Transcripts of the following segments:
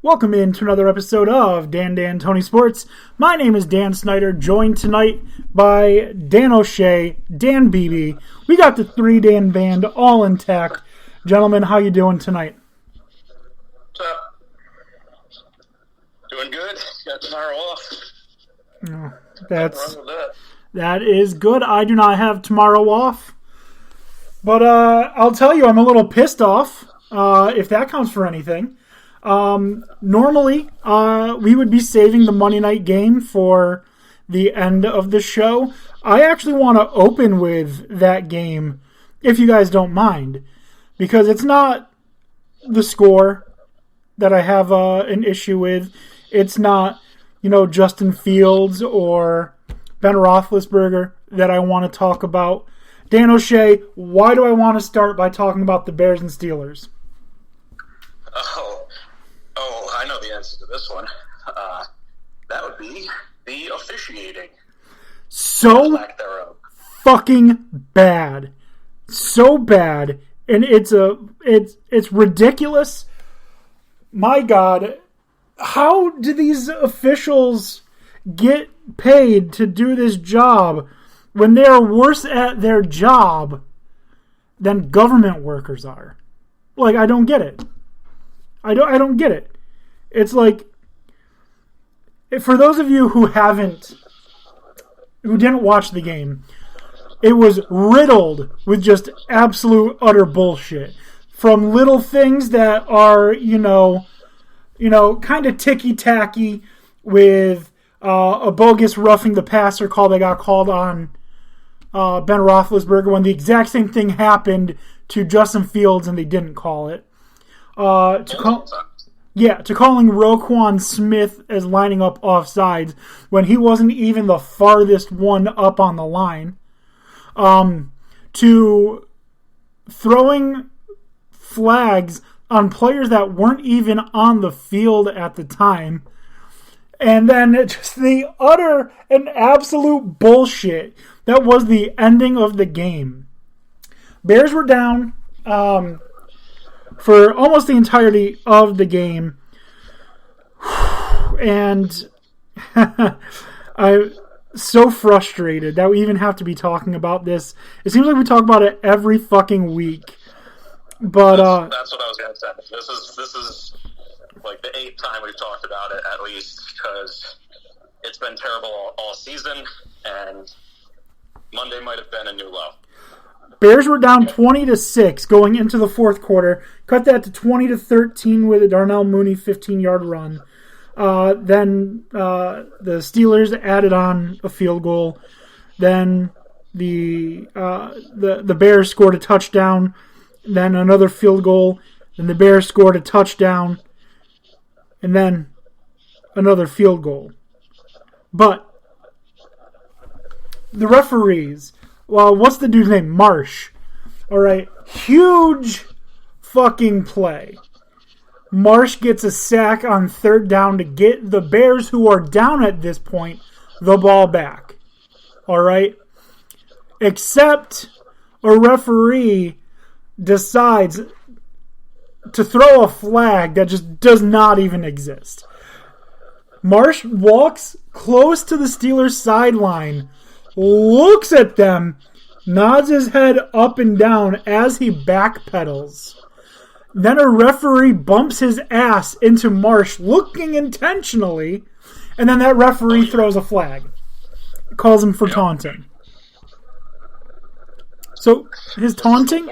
Welcome in to another episode of Dan Tony Sports. My name is Dan Snyder, joined tonight by Dan O'Shea, Dan Beebe. We got the 3-Dan band all intact. Gentlemen, how you doing tonight? What's up? Doing good. Got tomorrow off. That is good. I do not have tomorrow off. But I'll tell you, I'm a little pissed off, if that counts for anything. Normally, we would be saving the Monday night game for the end of the show. I actually want to open with that game, if you guys don't mind, because it's not the score that I have an issue with. It's not, Justin Fields or Ben Roethlisberger that I want to talk about. Dan O'Shea, why do I want to start by talking about the Bears and Steelers? Oh, I know the answer to this one. That would be the officiating. So fucking bad. So bad. And it's ridiculous. My God. How do these officials get paid to do this job when they are worse at their job than government workers are? Like, I don't get it. I don't get it. It's like, for those of you who didn't watch the game, it was riddled with just absolute utter bullshit. From little things that are, kind of ticky-tacky with a bogus roughing the passer call that got called on Ben Roethlisberger when the exact same thing happened to Justin Fields and they didn't call it. To calling Roquan Smith as lining up offsides when he wasn't even the farthest one up on the line. To throwing flags on players that weren't even on the field at the time. And then just the utter and absolute bullshit that was the ending of the game. Bears were down for almost the entirety of the game. And I'm so frustrated that we even have to be talking about this. It seems like we talk about it every fucking week. But that's what I was going to say. This is like the 8th time we've talked about it, at least, because it's been terrible all season, and Monday might have been a new low. Bears were down 20-6 going into the fourth quarter. Cut that to 20-13 with a Darnell Mooney 15-yard run. Then the Steelers added on a field goal. Then the Bears scored a touchdown. Then another field goal. Then the Bears scored a touchdown. And then another field goal. But the referees... Well, what's the dude's name? Marsh. All right. Huge fucking play. Marsh gets a sack on third down to get the Bears, who are down at this point, the ball back. All right. Except a referee decides to throw a flag that just does not even exist. Marsh walks close to the Steelers sideline, looks at them, nods his head up and down as he backpedals. Then a referee bumps his ass into Marsh, looking intentionally, and then that referee throws a flag. Calls him for taunting. So, his taunting...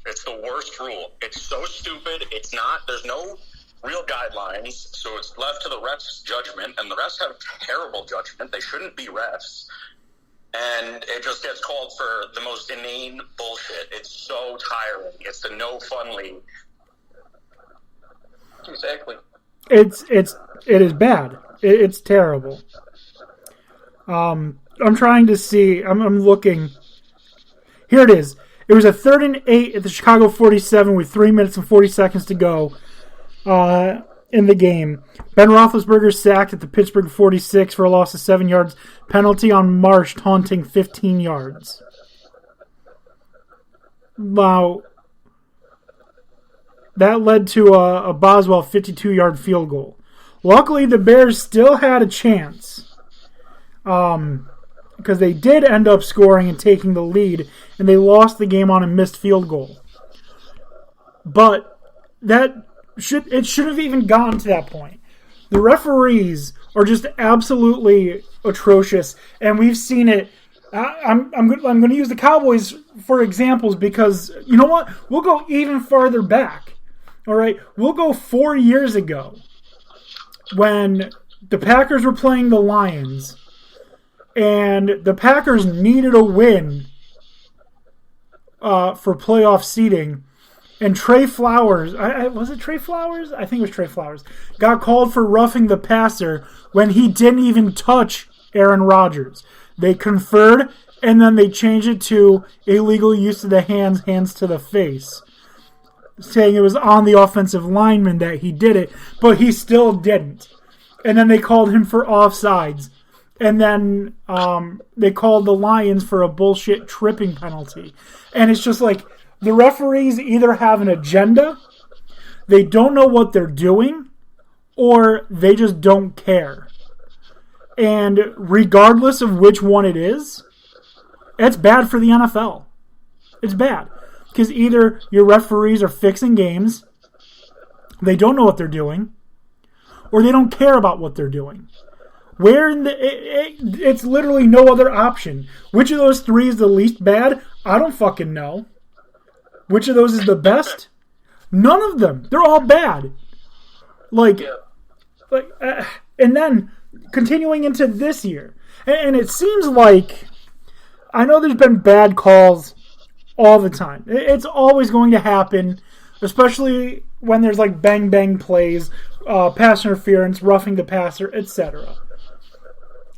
It's the worst rule. It's so stupid. It's not... There's no real guidelines, so it's left to the refs' judgment, and the refs have terrible judgment. They shouldn't be refs. And it just gets called for the most inane bullshit. It's so tiring. It's the no fun league. Exactly. It is bad. It's terrible. I'm trying to see. I'm looking. Here it is. It was a 3rd and 8 at the Chicago 47 with 3 minutes and 40 seconds to go in the game. Ben Roethlisberger sacked at the Pittsburgh 46 for a loss of 7 yards. Penalty on Marsh, taunting 15 yards. Now, that led to a Boswell 52-yard field goal. Luckily, the Bears still had a chance because they did end up scoring and taking the lead, and they lost the game on a missed field goal. But it should have even gone to that point. The referees are just absolutely atrocious, and we've seen it. I'm going to use the Cowboys for examples because, you know what? We'll go even farther back. All right? We'll go 4 years ago when the Packers were playing the Lions, and the Packers needed a win for playoff seeding. And Trey Flowers, was it Trey Flowers? I think it was Trey Flowers, got called for roughing the passer when he didn't even touch Aaron Rodgers. They conferred, and then they changed it to illegal use of the hands to the face, saying it was on the offensive lineman that he did it, but he still didn't. And then they called him for offsides. And then they called the Lions for a bullshit tripping penalty. And it's just like, the referees either have an agenda, they don't know what they're doing, or they just don't care. And regardless of which one it is, it's bad for the NFL. It's bad. Because either your referees are fixing games, they don't know what they're doing, or they don't care about what they're doing. It's literally no other option. Which of those three is the least bad? I don't fucking know. Which of those is the best? None of them. They're all bad. And then continuing into this year, and it seems like, I know there's been bad calls all the time. It's always going to happen, especially when there's like bang bang plays, pass interference, roughing the passer, etc.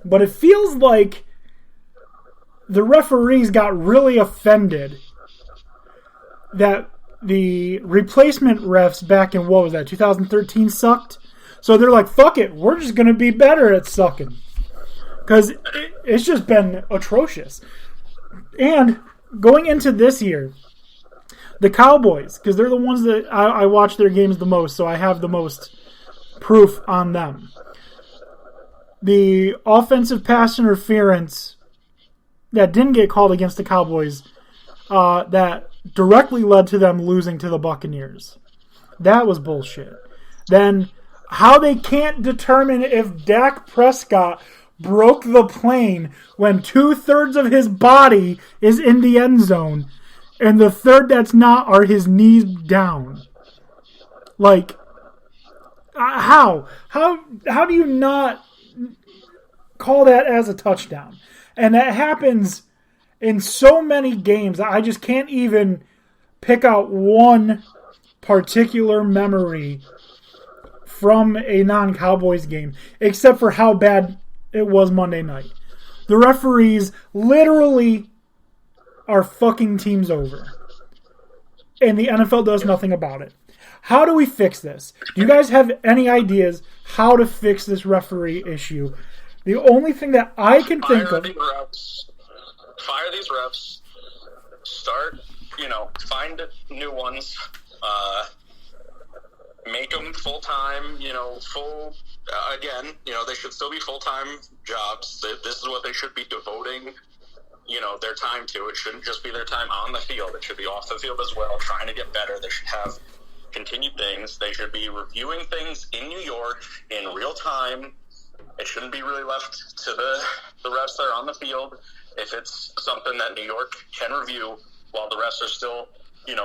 But it feels like the referees got really offended that the replacement refs back in, 2013 sucked? So they're like, fuck it, we're just going to be better at sucking. Because it's just been atrocious. And going into this year, the Cowboys, because they're the ones that I watch their games the most, so I have the most proof on them. The offensive pass interference that didn't get called against the Cowboys, that directly led to them losing to the Buccaneers. That was bullshit. Then, how they can't determine if Dak Prescott broke the plane when 2/3 of his body is in the end zone, and the third that's not are his knees down. Like, how? How do you not call that as a touchdown? And that happens in so many games that I just can't even pick out one particular memory from a non-Cowboys game, except for how bad it was Monday night. The referees literally are fucking teams over. And the NFL does nothing about it. How do we fix this? Do you guys have any ideas how to fix this referee issue? The only thing that I can think of... Fire these refs. Start, find new ones. Make them full-time, they should still be full-time jobs. This is what they should be devoting, their time to. It shouldn't just be their time on the field. It should be off the field as well, trying to get better. They should have continued things. They should be reviewing things in New York in real time. It shouldn't be really left to the refs that are on the field. If it's something that New York can review while the refs are still,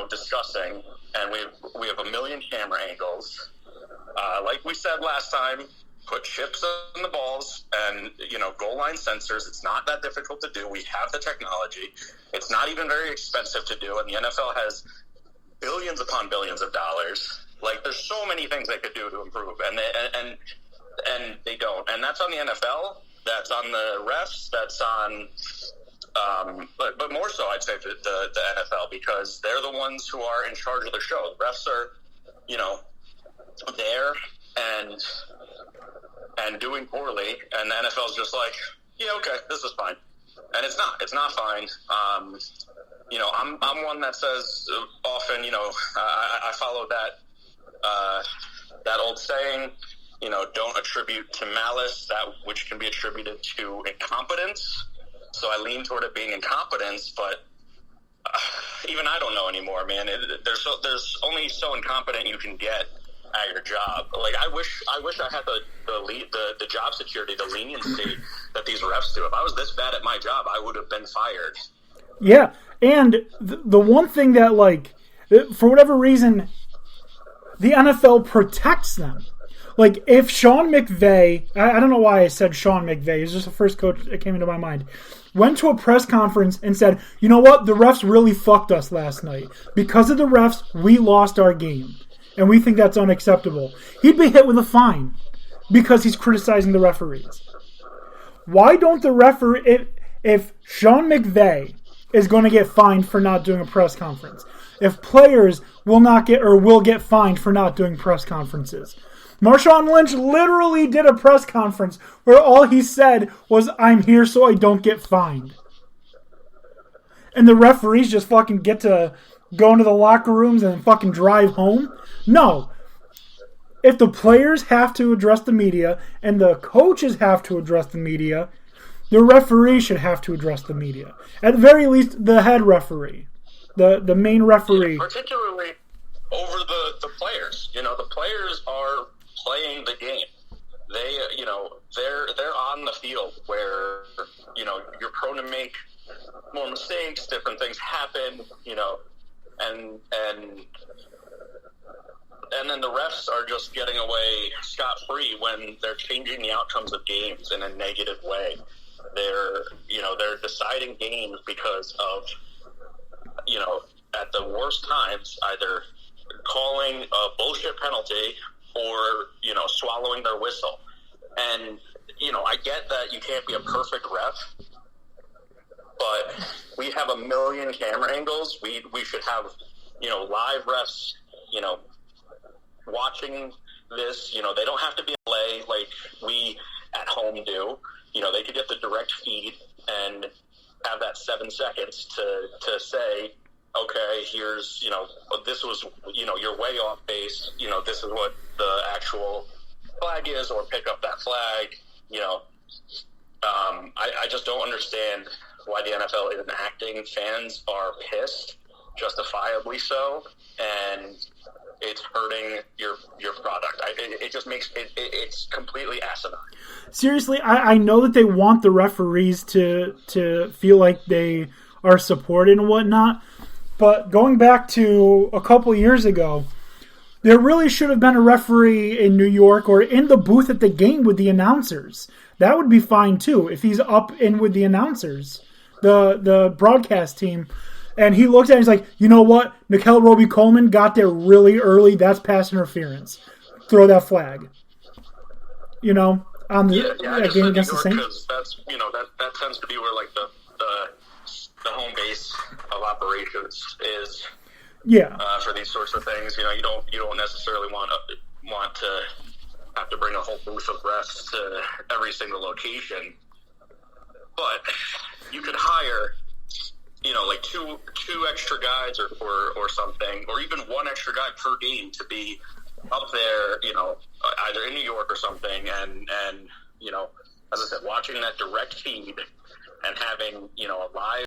discussing, and we have a million camera angles, like we said last time, put chips in the balls and, goal line sensors. It's not that difficult to do. We have the technology. It's not even very expensive to do, and the NFL has billions upon billions of dollars. Like, there's so many things they could do to improve, and they don't. And that's on the NFL. That's on the refs. That's on, but more so, I'd say the NFL, because they're the ones who are in charge of the show. The refs are, there and doing poorly, and the NFL's just like, yeah, okay, this is fine, and it's not. It's not fine. I'm one that says often, I follow that that old saying, don't attribute to malice that which can be attributed to incompetence. So I lean toward it being incompetence, but even I don't know anymore, man. There's only so incompetent you can get at your job. Like I wish I had the job security, the leniency that these refs do. If I was this bad at my job, I would have been fired. Yeah, and the one thing that, like, for whatever reason, the NFL protects them. Like, if Sean McVay, I don't know why I said Sean McVay, he's just the first coach that came into my mind, went to a press conference and said, you know what, the refs really fucked us last night. Because of the refs, we lost our game. And we think that's unacceptable. He'd be hit with a fine because he's criticizing the referees. Why don't the referee, if Sean McVay is going to get fined for not doing a press conference, if players will get fined for not doing press conferences. Marshawn Lynch literally did a press conference where all he said was, I'm here so I don't get fined. And the referees just fucking get to go into the locker rooms and fucking drive home? No. If the players have to address the media and the coaches have to address the media, the referee should have to address the media. At the very least, the head referee. The main referee. Yeah, particularly over the players. The players are playing the game. They, they're on the field where, you're prone to make more mistakes, different things happen, and then the refs are just getting away scot-free when they're changing the outcomes of games in a negative way. They're deciding games because of, at the worst times, either calling a bullshit penalty or, swallowing their whistle. And, I get that you can't be a perfect ref, but we have a million camera angles. We should have, live refs, watching this. They don't have to be in LA like we at home do. They could get the direct feed and have that 7 seconds to say, okay, here's, this was, you're way off base. This is what the actual flag is, or pick up that flag. I just don't understand why the NFL isn't acting. Fans are pissed, justifiably so, and it's hurting your product. It just makes it's completely asinine. Seriously, I know that they want the referees to feel like they are supported and whatnot, but going back to a couple years ago, there really should have been a referee in New York or in the booth at the game with the announcers. That would be fine too if he's up in with the announcers, the broadcast team. And he looks at it and he's like, you know what? Nickel Roby-Coleman got there really early. That's pass interference. Throw that flag. On the game against the Saints. That's, that tends to be where, like, the home base of operations is. Yeah. For these sorts of things. You don't necessarily want to have to bring a whole booth of refs to every single location. But you could hire, like two extra guys or something, or even one extra guy per game to be up there, either in New York or something, and as I said, watching that direct feed and having, a live